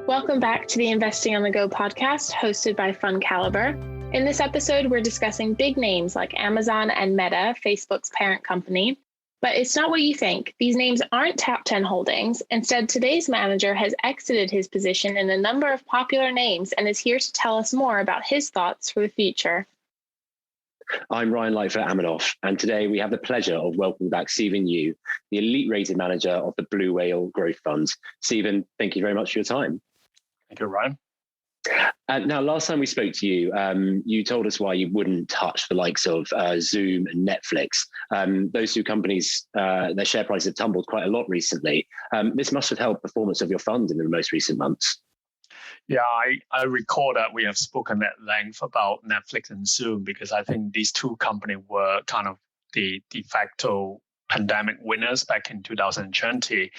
Welcome back to the Investing on the Go podcast hosted by FundCalibre. In this episode, we're discussing big names like Amazon and Meta, Facebook's parent company. But it's not what you think. These names aren't top 10 holdings. Instead, today's manager has exited his position in a number of popular names and is here to tell us more about his thoughts for the future. I'm Ryan Lightfoot-Amanoff, and today we have the pleasure of welcoming back Stephen Yu, the elite-rated manager of the Blue Whale Growth Fund. Stephen, thank you very much for your time. Thank you, Ryan. Now, last time we spoke to you, you told us why you wouldn't touch the likes of Zoom and Netflix. Those two companies, their share prices have tumbled quite a lot recently. This must have helped performance of your fund in the most recent months. Yeah, I recall that we have spoken at length about Netflix and Zoom because I think these two companies were kind of the de facto pandemic winners back in 2020.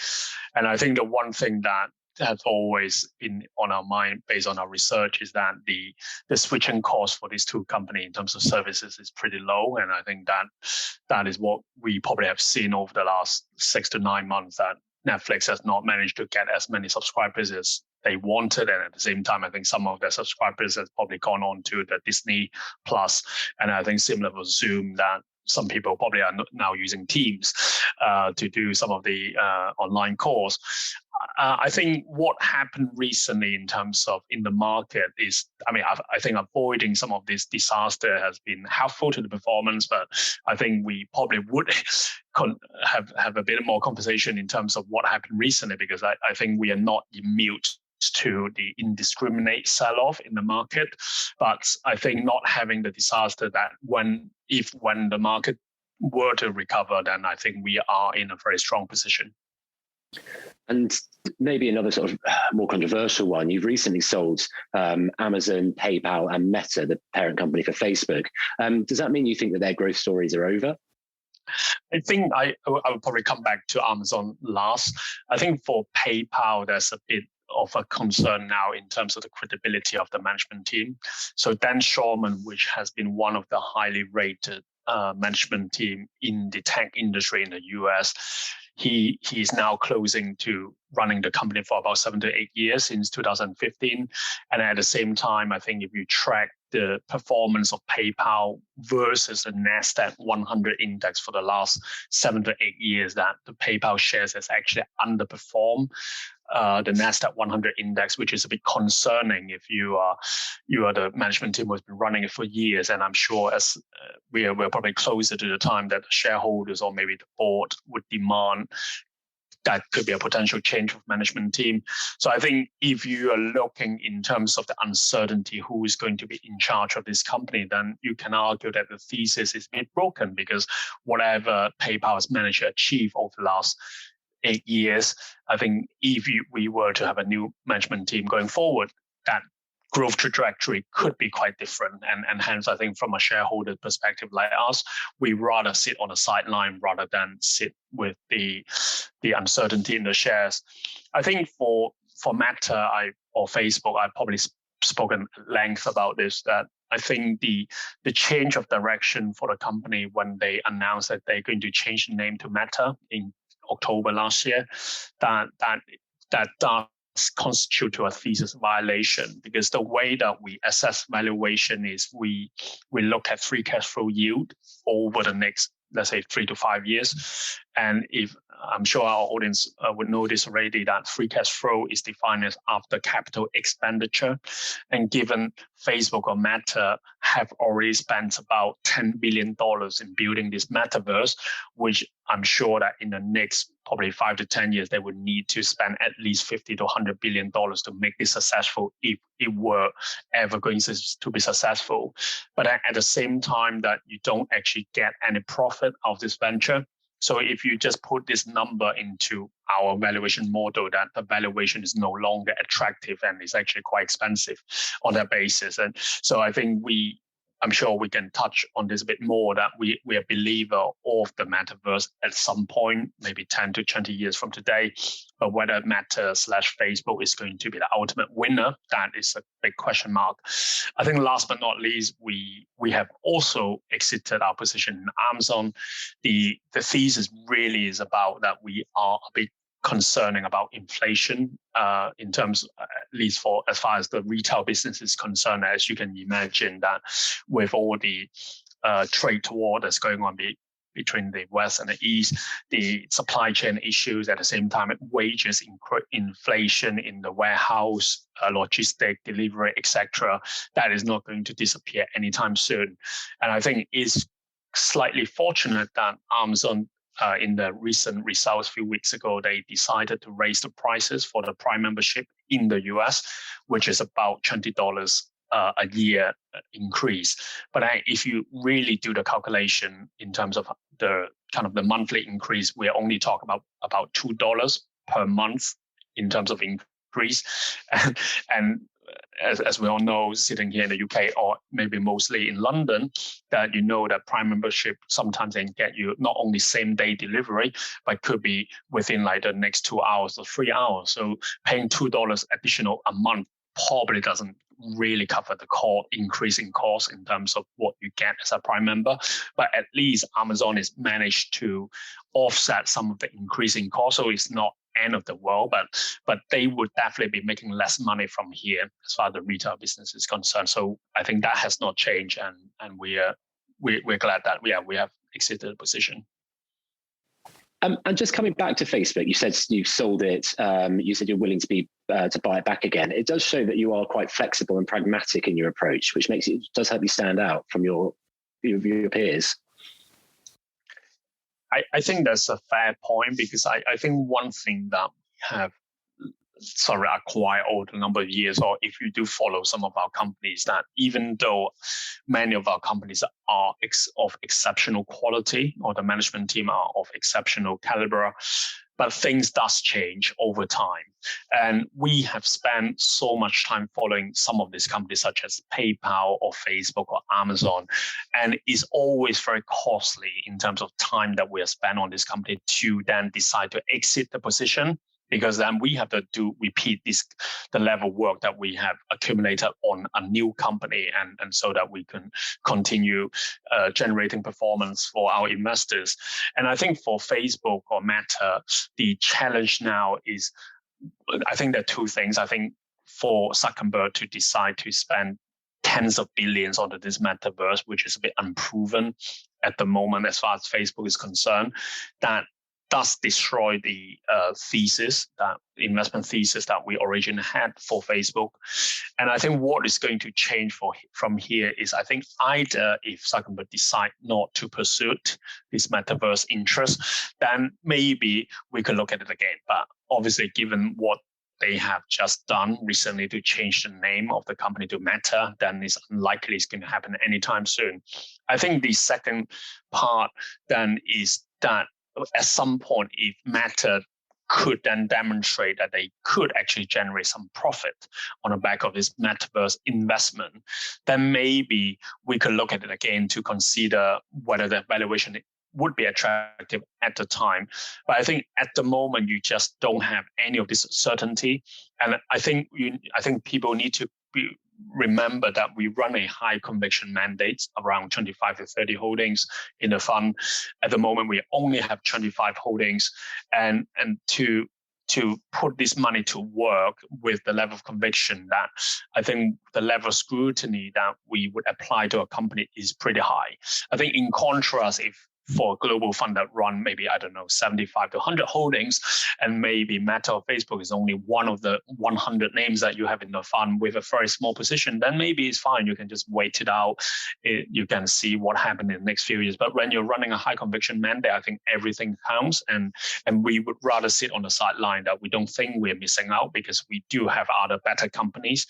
And I think the one thing that has always been on our mind based on our research is that the switching cost for these two companies in terms of services is pretty low. And I think that is what we probably have seen over the last 6 to 9 months, that Netflix has not managed to get as many subscribers as they wanted. And at the same time, I think some of their subscribers have probably gone on to the Disney Plus. And I think similar with Zoom, that some people probably are now using Teams to do some of the online calls. I think what happened recently in terms of in the market is, I think avoiding some of this disaster has been helpful to the performance, but I think we probably would have a bit more conversation in terms of what happened recently, because I think we are not immune to the indiscriminate sell-off in the market. But I think not having the disaster that when the market were to recover, then I think we are in a very strong position. And maybe another sort of more controversial one, you've recently sold Amazon, PayPal and Meta, the parent company for Facebook. Does that mean you think that their growth stories are over? I think I would probably come back to Amazon last. I think for PayPal, there's a bit of a concern now in terms of the credibility of the management team. So Dan Schulman, which has been one of the highly rated management team in the tech industry in the US, he's now closing to running the company for about 7 to 8 years since 2015. And at the same time, I think if you track the performance of PayPal versus the NASDAQ 100 index for the last 7 to 8 years, that the PayPal shares has actually underperformed the NASDAQ 100 index, which is a bit concerning if you are the management team who has been running it for years. And I'm sure as we're probably closer to the time that the shareholders or maybe the board would demand, that could be a potential change of management team. So I think if you are looking in terms of the uncertainty who is going to be in charge of this company, then you can argue that the thesis is a bit broken, because whatever PayPal has managed to achieve over the last 8 years, I think if we were to have a new management team going forward, that growth trajectory could be quite different. And hence, I think from a shareholder perspective like us, we rather sit on the sideline rather than sit with the uncertainty in the shares. I think for Meta or Facebook, I've probably spoken at length about this, that I think the change of direction for the company when they announced that they're going to change the name to Meta in October last year, that does constitute to a thesis violation, because the way that we assess valuation is we look at free cash flow yield over the next, let's say, 3 to 5 years. And if I'm sure our audience would know this already, that free cash flow is defined as after capital expenditure. And given Facebook or Meta have already spent about $10 billion in building this metaverse, which I'm sure that in the next probably 5 to 10 years, they would need to spend at least $50 to $100 billion to make this successful if it were ever going to be successful. But at the same time that you don't actually get any profit of this venture. So if you just put this number into our valuation model, that the valuation is no longer attractive and is actually quite expensive on that basis. And so I think I'm sure we can touch on this a bit more, that we are a believer of the metaverse at some point, maybe 10 to 20 years from today. But whether Meta/Facebook is going to be the ultimate winner, that is a big question mark. I think last but not least, we have also exited our position in Amazon. The thesis really is about that we are a bit concerning about inflation in terms, at least for as far as the retail business is concerned, as you can imagine that with all the trade war that's going on between the West and the East, the supply chain issues at the same time, wages, inflation in the warehouse, logistic, delivery, etc., that is not going to disappear anytime soon. And I think it's slightly fortunate that Amazon, in the recent results a few weeks ago, they decided to raise the prices for the Prime membership in the US, which is about $20 a year increase. But if you really do the calculation in terms of the kind of the monthly increase, we're only talking about $2 per month in terms of increase. And as we all know, sitting here in the UK or maybe mostly in London, that you know that Prime membership sometimes can get you not only same day delivery, but could be within like the next 2 hours or 3 hours. So paying $2 additional a month probably doesn't really cover the increase in cost in terms of what you get as a Prime member. But at least Amazon has managed to offset some of the increasing cost. So it's not end of the world, but they would definitely be making less money from here as far as the retail business is concerned. So I think that has not changed, and we're glad that we have exited the position. And just coming back to Facebook, you said you've sold it. You said you're willing to buy it back again. It does show that you are quite flexible and pragmatic in your approach, which does help you stand out from your peers. I think that's a fair point, because I think one thing that we have acquired over the number of years, or if you do follow some of our companies, that even though many of our companies are of exceptional quality, or the management team are of exceptional caliber, but things does change over time. And we have spent so much time following some of these companies such as PayPal or Facebook or Amazon. And it's always very costly in terms of time that we have spent on this company to then decide to exit the position, because then we have to repeat the level of work that we have accumulated on a new company, and so that we can continue generating performance for our investors. And I think for Facebook or Meta, the challenge now is, I think there are two things. I think for Zuckerberg to decide to spend tens of billions onto this metaverse, which is a bit unproven at the moment as far as Facebook is concerned, that does destroy the investment thesis that we originally had for Facebook. And I think what is going to change from here is, I think either if Zuckerberg decide not to pursue this metaverse interest, then maybe we could look at it again. But obviously, given what they have just done recently to change the name of the company to Meta, then it's unlikely it's going to happen anytime soon. I think the second part then is that at some point, if Meta could then demonstrate that they could actually generate some profit on the back of this metaverse investment, then maybe we could look at it again to consider whether the valuation would be attractive at the time. But I think at the moment, you just don't have any of this certainty. And I think people need to remember that we run a high conviction mandate around 25 to 30 holdings in the fund. At the moment, we only have 25 holdings, and to put this money to work with the level of conviction, that I think the level of scrutiny that we would apply to a company is pretty high. I think in contrast, if for a global fund that run maybe, 75 to 100 holdings, and maybe Meta or Facebook is only one of the 100 names that you have in the fund with a very small position, then maybe it's fine. You can just wait it out. You can see what happened in the next few years. But when you're running a high conviction mandate, I think everything counts. And we would rather sit on the sideline that we don't think we're missing out, because we do have other better companies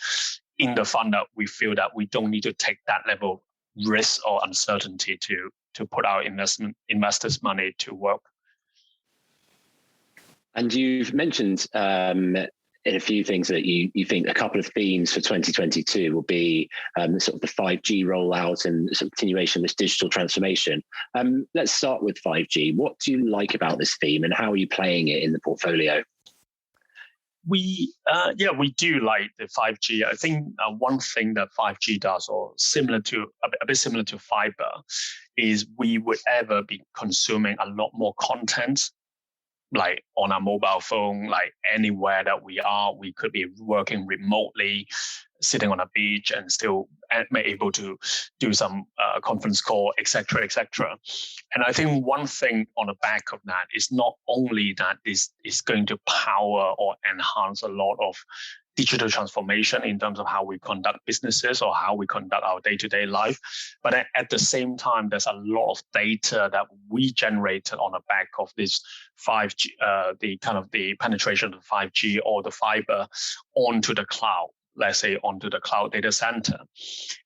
in the fund that we feel that we don't need to take that level of risk or uncertainty to put our investors' money to work. And you've mentioned in a few things that you think a couple of themes for 2022 will be sort of the 5G rollout and sort of continuation of this digital transformation. Let's start with 5G. What do you like about this theme, and how are you playing it in the portfolio? We do like the 5G. I think one thing that 5G does, or a bit similar to fiber, is we would ever be consuming a lot more content like on our mobile phone, like anywhere that we are. We could be working remotely, sitting on a beach and still be able to do some conference call, etc., etc. And I think one thing on the back of that is not only that this is going to power or enhance a lot of digital transformation in terms of how we conduct businesses or how we conduct our day-to-day life. But at the same time, there's a lot of data that we generated on the back of this 5G, the penetration of 5G or the fiber onto the cloud, let's say onto the cloud data center.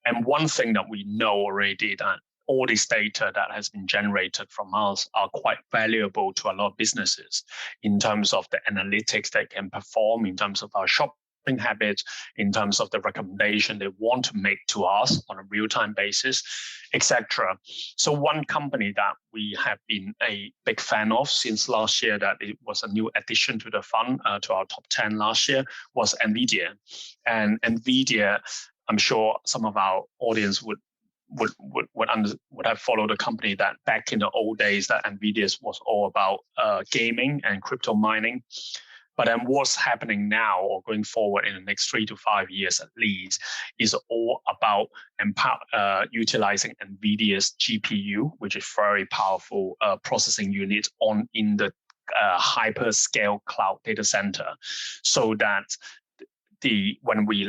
And one thing that we know already that all this data that has been generated from us are quite valuable to a lot of businesses in terms of the analytics they can perform, in terms of our shopping habits, in terms of the recommendation they want to make to us on a real-time basis, etc. So one company that we have been a big fan of since last year, that it was a new addition to the fund, to our top 10 last year, was NVIDIA. And NVIDIA, I'm sure some of our audience would have followed a company that back in the old days that NVIDIA was all about gaming and crypto mining. But then what's happening now or going forward in the next 3 to 5 years at least is all about utilizing NVIDIA's GPU, which is very powerful processing unit in the hyperscale cloud data center, so that when we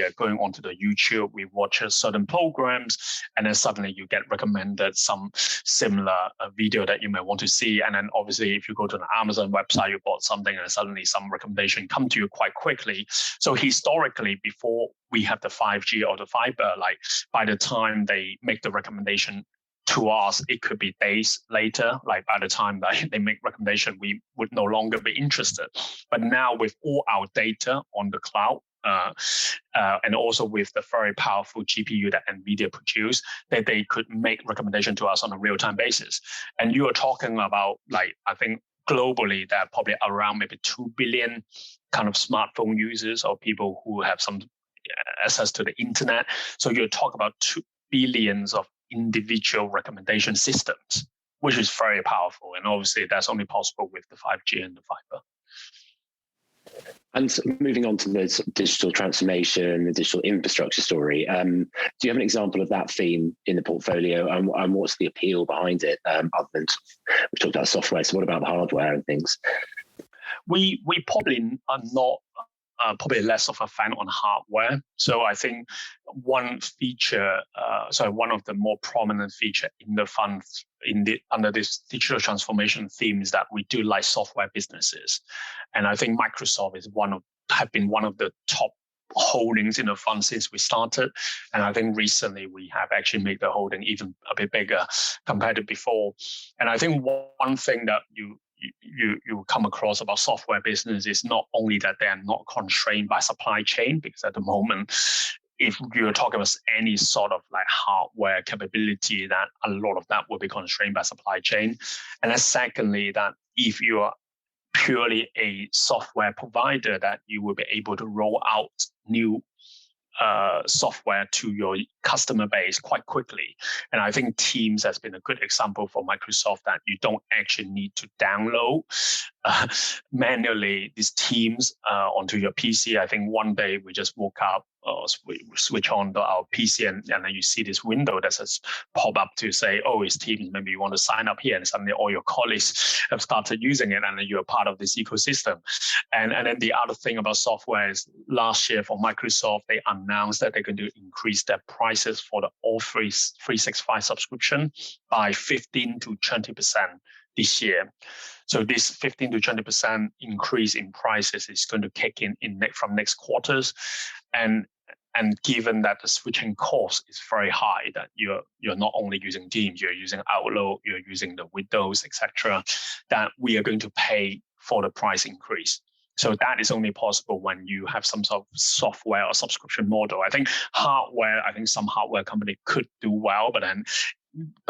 are going onto the YouTube, we watch certain programs, and then suddenly you get recommended some similar video that you may want to see. And then obviously, if you go to an Amazon website, you bought something, and suddenly some recommendation come to you quite quickly. So historically, before we have the 5G or the fiber, like by the time they make the recommendation to us, it could be days later. Like by the time that they make recommendation, we would no longer be interested. But now with all our data on the cloud, and also with the very powerful GPU that NVIDIA produce, that they could make recommendation to us on a real-time basis. And you are talking about, like, I think globally, there are probably around maybe 2 billion kind of smartphone users or people who have some access to the internet. So you're talking about 2 billions of individual recommendation systems, which is very powerful. And obviously that's only possible with the 5G and the fiber. And moving on to the digital transformation, the digital infrastructure story, do you have an example of that theme in the portfolio, and what's the appeal behind it, other than we talked about software, so what about the hardware and things? We probably are not probably less of a fan on hardware. So I think one of the more prominent feature in the fund under this digital transformation theme is that we do like software businesses. And I think Microsoft have been one of the top holdings in the fund since we started. And I think recently we have actually made the holding even a bit bigger compared to before. And I think one thing that you come across about software business is not only that they are not constrained by supply chain, because at the moment, if you're talking about any sort of like hardware capability, that a lot of that will be constrained by supply chain. And then secondly, that if you are purely a software provider, that you will be able to roll out new software to your customer base quite quickly. And I think Teams has been a good example for Microsoft, that you don't actually need to download manually these Teams onto your PC. I think one day we just woke up, we switch on our PC, and then you see this window that says pop up to say, oh, it's Teams, maybe you want to sign up here, and suddenly all your colleagues have started using it, and then you're part of this ecosystem. And then the other thing about software is last year for Microsoft, they announced that they're going to increase their prices for the Office 365 subscription by 15 to 20% this year. So this 15 to 20% increase in prices is going to kick in from next quarters. And given that the switching cost is very high, that you're not only using Teams, you're using Outlook, you're using the Windows, etc., that we are going to pay for the price increase. So that is only possible when you have some sort of software or subscription model. I think some hardware company could do well, but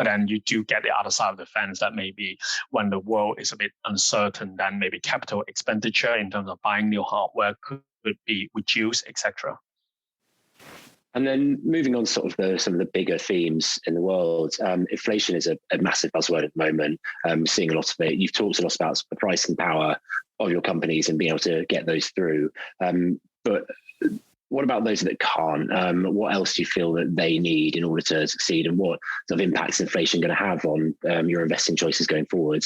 then you do get the other side of the fence, that maybe when the world is a bit uncertain, then maybe capital expenditure in terms of buying new hardware could be reduced, etc. And then moving on, sort of some of the bigger themes in the world, inflation is a massive buzzword at the moment. Seeing a lot of it. You've talked a lot about the pricing power of your companies and being able to get those through. But what about those that can't? What else do you feel that they need in order to succeed? And what sort of impact is inflation going to have on your investing choices going forward?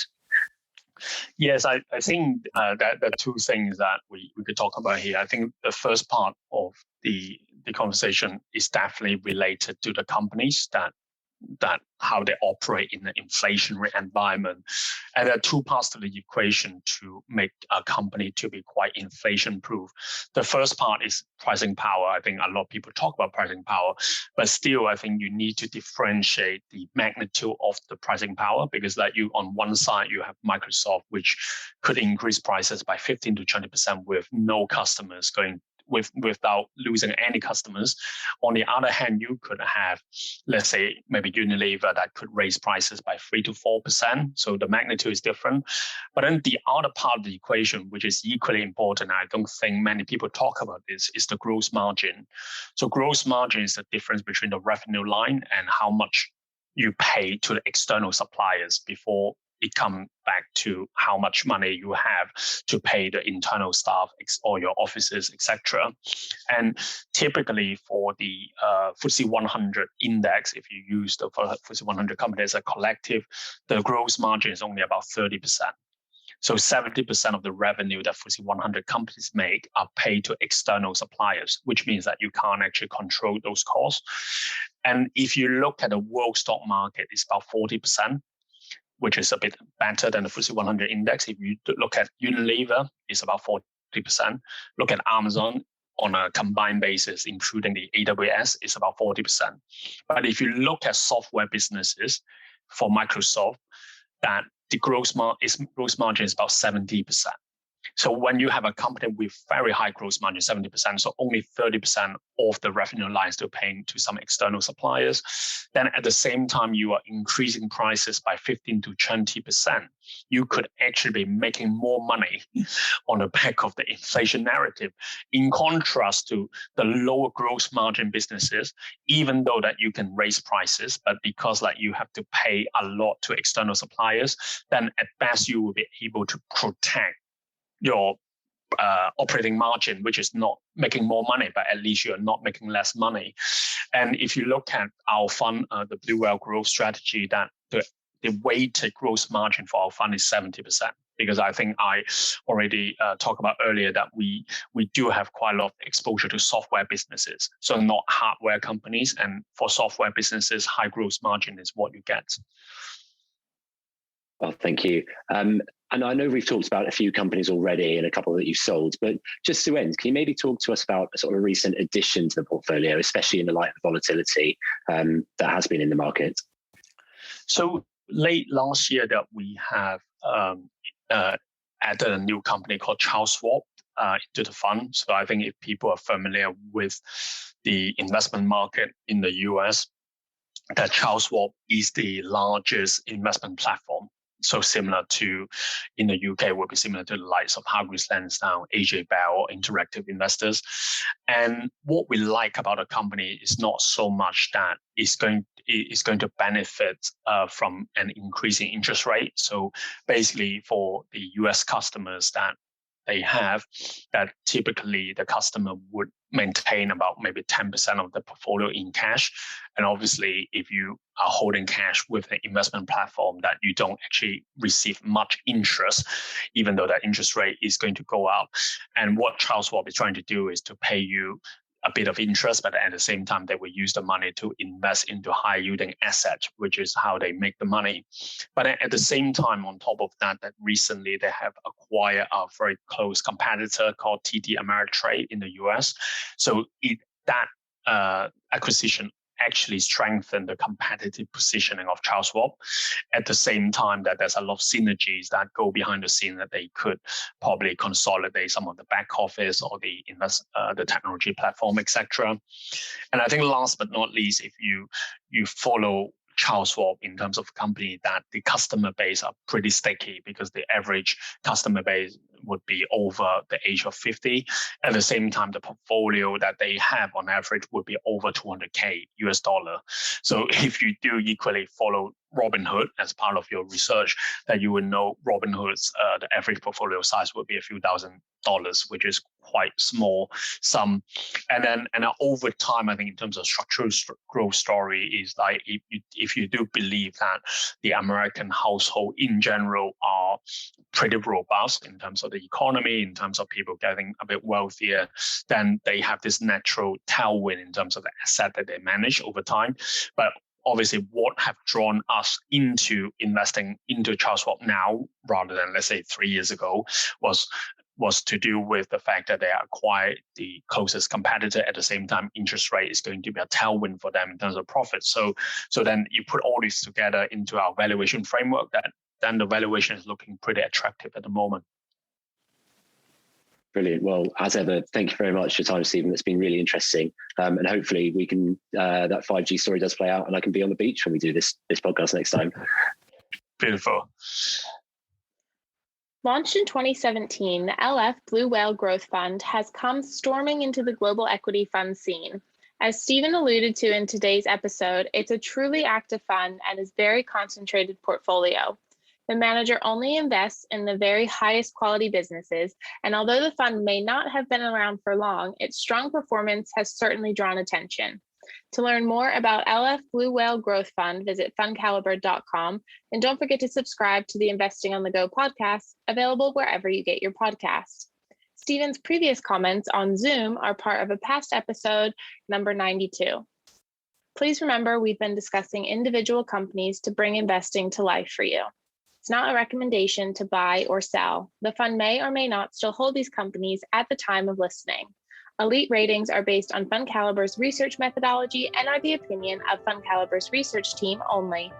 Yes, I think that the two things that we could talk about here. I think the first part of the conversation is definitely related to the companies that how they operate in an inflationary environment. And there are two parts to the equation to make a company to be quite inflation proof. The first part is pricing power. I think a lot of people talk about pricing power, but still I think you need to differentiate the magnitude of the pricing power, because that you on one side you have Microsoft, which could increase prices by 15 to 20% with no customers without losing any customers. On the other hand, you could have, let's say, maybe Unilever that could raise prices by 3 to 4%. So the magnitude is different. But then the other part of the equation, which is equally important, I don't think many people talk about this, is the gross margin. So gross margin is the difference between the revenue line and how much you pay to the external suppliers before it comes back to how much money you have to pay the internal staff or your offices, etc. And typically for the FTSE 100 index, if you use the FTSE 100 companies as a collective, the gross margin is only about 30%. So 70% of the revenue that FTSE 100 companies make are paid to external suppliers, which means that you can't actually control those costs. And if you look at the world stock market, it's about 40%. Which is a bit better than the FTSE 100 index. If you look at Unilever, it's about 40%. Look at Amazon on a combined basis, including the AWS, it's about 40%. But if you look at software businesses for Microsoft, that the gross margin is about 70%. So when you have a company with very high gross margin, 70%, so only 30% of the revenue line is still paying to some external suppliers, then at the same time you are increasing prices by 15 to 20%, you could actually be making more money on the back of the inflation narrative. In contrast to the lower gross margin businesses, even though that you can raise prices, but because like you have to pay a lot to external suppliers, then at best you will be able to protect your operating margin, which is not making more money, but at least you're not making less money. And if you look at our fund, the Blue Whale Growth Strategy, that the weighted gross margin for our fund is 70%. Because I think I already talked about earlier that we do have quite a lot of exposure to software businesses, so not hardware companies. And for software businesses, high gross margin is what you get. Well, thank you. And I know we've talked about a few companies already and a couple that you've sold, but just to end, can you maybe talk to us about a sort of recent addition to the portfolio, especially in the light of volatility that has been in the market? So late last year that we have added a new company called Charles Schwab into the fund. So I think if people are familiar with the investment market in the US, that Charles Schwab is the largest investment platform. So similar to in the UK, would be similar to the likes of Hargreaves Lansdown, AJ Bell, Interactive Investors. And what we like about a company is not so much that it's going to benefit from an increasing interest rate. So basically for the US customers that they have, that typically the customer would maintain about maybe 10% of the portfolio in cash. And obviously, if you are holding cash with an investment platform, that you don't actually receive much interest, even though that interest rate is going to go up. And what Charles Schwab is trying to do is to pay you a bit of interest, but at the same time, they will use the money to invest into high yielding assets, which is how they make the money. But at the same time, on top of that, that recently they have acquired a very close competitor called TD Ameritrade in the US. So that acquisition actually strengthen the competitive positioning of Charles Schwab. At the same time, that there's a lot of synergies that go behind the scene that they could probably consolidate some of the back office or the technology platform, etc. And I think last but not least, if you follow Charles Schwab in terms of company that the customer base are pretty sticky because the average customer base would be over the age of 50. At the same time, the portfolio that they have on average would be over 200K US dollar. So if you do equally follow Robinhood as part of your research, that you would know Robinhood's the average portfolio size would be a few $1,000s, which is quite small sum. And then over time, I think in terms of structural growth story is like if you do believe that the American household in general are pretty robust in terms of the economy, in terms of people getting a bit wealthier, then they have this natural tailwind in terms of the asset that they manage over time. But obviously, what have drawn us into investing into Charles Schwab now, rather than, let's say, 3 years ago, was to do with the fact that they acquired the closest competitor. At the same time, interest rate is going to be a tailwind for them in terms of profits. So then you put all this together into our valuation framework, then the valuation is looking pretty attractive at the moment. Brilliant. Well, as ever, thank you very much for your time, Stephen. It's been really interesting. And hopefully we can, that 5G story does play out and I can be on the beach when we do this podcast next time. Beautiful. Launched in 2017, the LF Blue Whale Growth Fund has come storming into the global equity fund scene. As Stephen alluded to in today's episode, it's a truly active fund and is very concentrated portfolio. The manager only invests in the very highest quality businesses, and although the fund may not have been around for long, its strong performance has certainly drawn attention. To learn more about LF Blue Whale Growth Fund, visit FundCalibre.com, and don't forget to subscribe to the Investing on the Go podcast, available wherever you get your podcast. Stephen's previous comments on Zoom are part of a past episode, number 92. Please remember, we've been discussing individual companies to bring investing to life for you. It's not a recommendation to buy or sell. The fund may or may not still hold these companies at the time of listening. Elite ratings are based on FundCalibre's research methodology and are the opinion of FundCalibre's research team only.